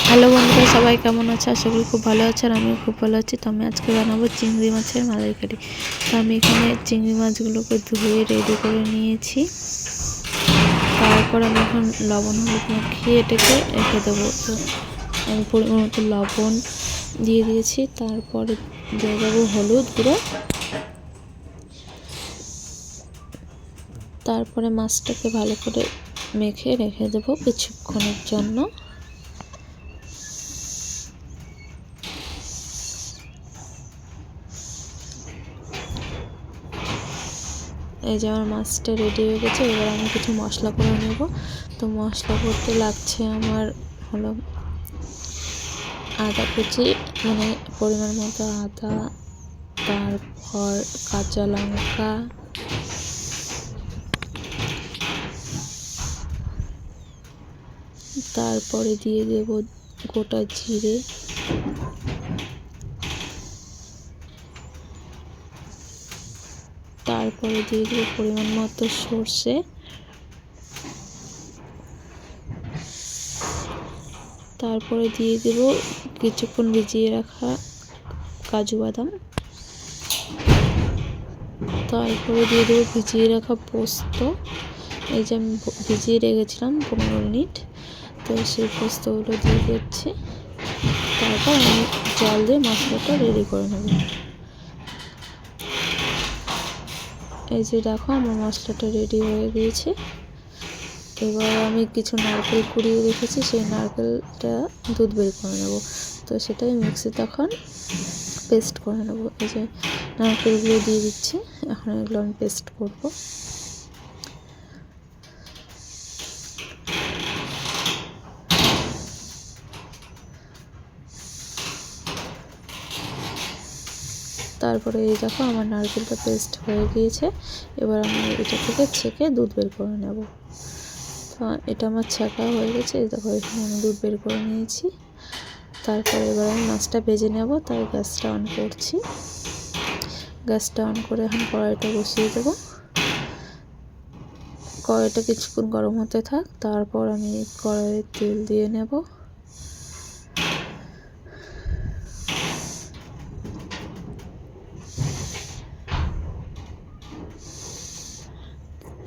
Hello বন্ধুরা, সবাই কেমন আছে? আশা করি খুব ভালো আছে আর আমিও খুব ভালো আছি। তো আমি আজকে বানাবো চিংড়ি মাছের মালাইকারি। তো আমি এখানে চিংড়ি মাছগুলোকে ধুয়ে রেডি করে নিয়েছি। তারপর আমি এখন লবণ হলুদ মাখিয়ে এটাকে রেখে দেবো। তো আমি পরিমাণ মতো লবণ দিয়ে দিয়েছি। তারপরে দিয়ে দেবো হলুদ গুঁড়ো। তারপরে মাছটাকে ভালো করে মেখে রেখে দেবো কিছুক্ষণের জন্য। এই যে আমার মাছটা রেডি হয়ে গেছে। এবার আমি কিছু মশলা করে নেব। তো মশলা করতে লাগছে আমার হলো আদা কুচি, মানে পরিমাণ মতো আদা, তারপর কাঁচা লঙ্কা, তারপরে দিয়ে দেব গোটা জিরে, তারপরে দিয়ে দেবো পরিমাণ মতো সর্ষে, তারপরে দিয়ে দেব কিছুক্ষণ ভিজিয়ে রাখা কাজু বাদাম, তারপরে দিয়ে দেবো ভিজিয়ে রাখা পোস্ত। এই যে আমি ভিজিয়ে রেখেছিলাম 15 মিনিট, তো সেই পোস্তগুলো দিয়ে দিচ্ছি। তারপর আমি জল দিয়ে মশলাটা রেডি করে নেব। এই যে দেখো আমার মশলাটা রেডি হয়ে গিয়েছে। এবার আমি কিছু নারকেল কুড়িয়ে রেখেছি, সেই নারকেলটা দুধ বের করে নেব। তো সেটাই মিক্সিতে এখন পেস্ট করে নেব। এই যে নারকেলগুলো দিয়ে দিচ্ছি, এখন এগুলো আমি পেস্ট করব। তারপরে এই দেখো আমার নারকেলটা পেস্ট হয়ে গিয়েছে। এবার আমি এটা থেকে ছেঁকে দুধ বের করে নেব। তো এটা আমার ছাঁকা হয়ে গেছে। এই দেখো এখানে আমি দুধ বের করে নিয়েছি। তারপরে এবার আমি মাছটা ভেজে নেব। তাই গ্যাসটা অন করছি। গ্যাসটা অন করে এখন কড়াইটা বসিয়ে দেবো। কড়াইটা কিছুক্ষণ গরম হতে থাক। তারপর আমি কড়াইয়ে তেল দিয়ে নেব।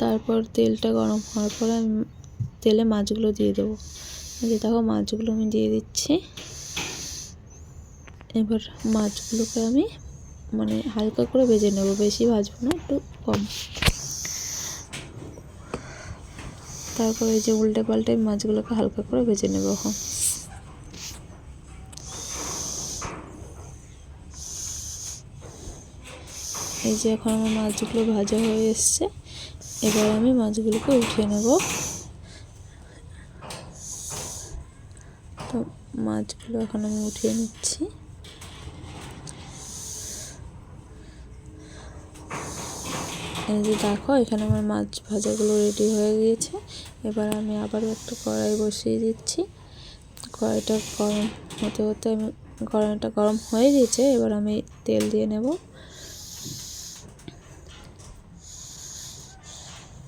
তারপর তেলটা গরম হওয়ার পরে আমি তেলে মাছগুলো দিয়ে দেবো। এই যে দেখো মাছগুলো আমি দিয়ে দিচ্ছি। এবার মাছগুলোকে আমি মানে হালকা করে ভেজে নেব, বেশি ভাজবো না, একটু কম। তারপরে এই যে উল্টে পাল্টে মাছগুলোকে হালকা করে ভেজে নেব। এখন এই যে এখন আমার মাছগুলো ভাজা হয়ে এসছে। এবার আমি মাছগুলোকে উঠিয়ে নেব। তো মাছগুলো এখন আমি উঠিয়ে নিচ্ছি। এই যে দেখো এখানে আমার মাছ ভাজাগুলো রেডি হয়ে গিয়েছে। এবার আমি আবারও একটা কড়াই বসিয়ে দিচ্ছি। কড়াইটা গরম হতে হতে কড়াইটা গরম হয়ে গিয়েছে। এবার আমি তেল দিয়ে নেব।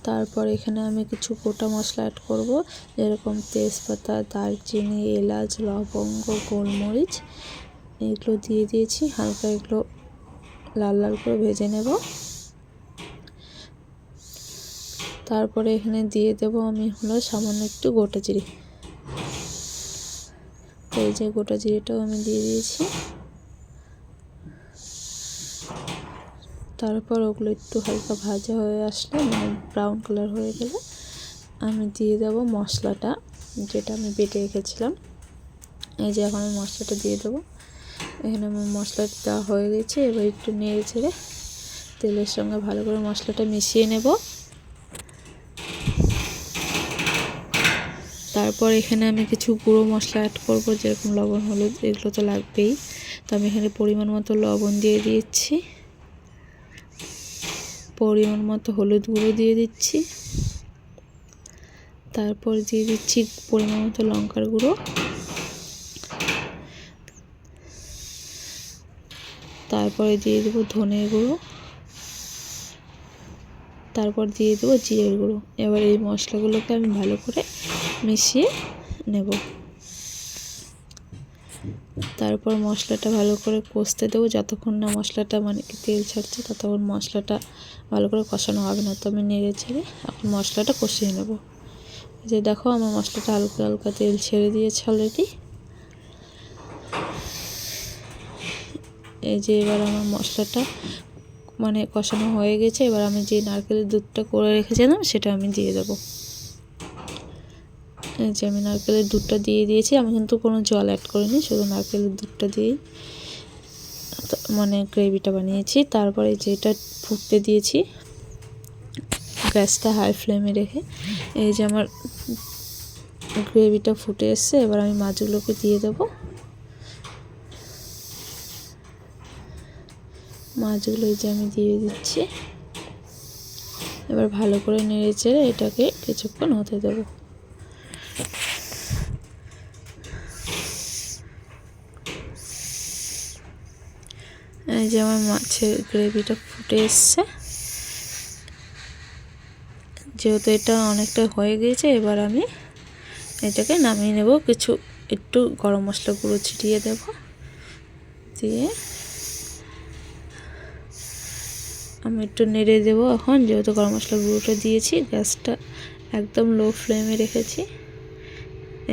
তারপর এখানে আমি কিছু গোটা মশলা অ্যাড করব, যেরকম তেজপাতা, দারচিনি, এলাচ, লবঙ্গ, গোলমরিচ, এগুলো দিয়ে দিয়েছি। হালকা এগুলো লাল লাল করে ভেজে নেব। তারপরে এখানে দিয়ে দেব আমি হলো সামান্য একটু গোটা জিরে। তো এই যে গোটা জিরেটাও আমি দিয়ে দিয়েছি। তারপর ওগুলো একটু হালকা ভাজা হয়ে আসলে, মানে ব্রাউন কালার হয়ে গেলে, আমি দিয়ে দেব মশলাটা যেটা আমি বেটে রেখেছিলাম। এই যে এখন আমি মশলাটা দিয়ে দেবো। এখানে আমার মশলাটা দেওয়া হয়ে গেছে। এবার একটু নেড়ে ছেড়ে তেলের সঙ্গে ভালো করে মশলাটা মিশিয়ে নেব। তারপর এখানে আমি কিছু গুঁড়ো মশলা অ্যাড করব, যেরকম লবণ, হলুদ, এগুলো তো লাগবেই। তো আমি এখানে পরিমাণ মতো লবণ দিয়ে দিচ্ছি, পরিমাণ মতো হলুদ গুঁড়ো দিয়ে দিচ্ছি, তারপর দিয়ে দিচ্ছি পরিমাণ মতো লঙ্কার গুঁড়ো, তারপরে দিয়ে দেবো ধনের গুঁড়ো, তারপর দিয়ে দেবো জিরের গুঁড়ো। এবার এই মশলাগুলোকে আমি ভালো করে মিশিয়ে নেব। তারপর মশলাটা ভালো করে কষতে দেবো, যতক্ষণ না মশলাটা মানে তেল ছাড়ছে ততক্ষণ মশলাটা ভালো করে কষানো হবে না। তো আমি নেড়ে ছেড়ে এখন মশলাটা কষিয়ে নেব। যে দেখো আমার মশলাটা হালকা হালকা তেল ছেড়ে দিয়েছে অলরেডি। এই যে এবার আমার মশলাটা মানে কষানো হয়ে গেছে। এবার আমি যে নারকেলের দুধটা করে রেখেছিলাম সেটা আমি দিয়ে দেবো। এই যে আমি নারকেলের দুধটা দিয়ে দিয়েছি, আমি কিন্তু কোনো জল অ্যাড করিনি, শুধু নারকেলের দুধটা দিয়েই মানে গ্রেভিটা বানিয়েছি। তারপরে যেটা ফুটতে দিয়েছি গ্যাসটা হাই ফ্লেমে রেখে, এই যে আমার গ্রেভিটা ফুটে এসছে। এবার আমি মাছগুলোকে দিয়ে দেবো। মাছগুলো এই যে আমি দিয়ে দিচ্ছি। এবার ভালো করে নেড়ে চেড়ে এটাকে কিছুক্ষণ হতে দেবো। এই যে আমার মাছের গ্রেভিটা ফুটে এসছে। যেহেতু এটা অনেকটা হয়ে গিয়েছে, এবার আমি এটাকে নামিয়ে নেব। একটু গরম মশলা গুঁড়ো ছিটিয়ে দেব, দিয়ে আমি একটু নেড়ে দেবো। এখন যেহেতু গরম মশলা গুঁড়োটা দিয়েছি, গ্যাসটা একদম লো ফ্লেমে রেখেছি।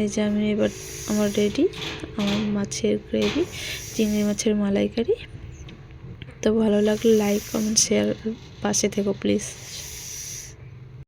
এই যে আমি এবার আমার রেডি আমার মাছের গ্রেভি, চিংড়ি মাছের মালাইকারি। তো ভালো লাগলে লাইক কমেন্ট শেয়ার পাশে থেকো প্লিজ।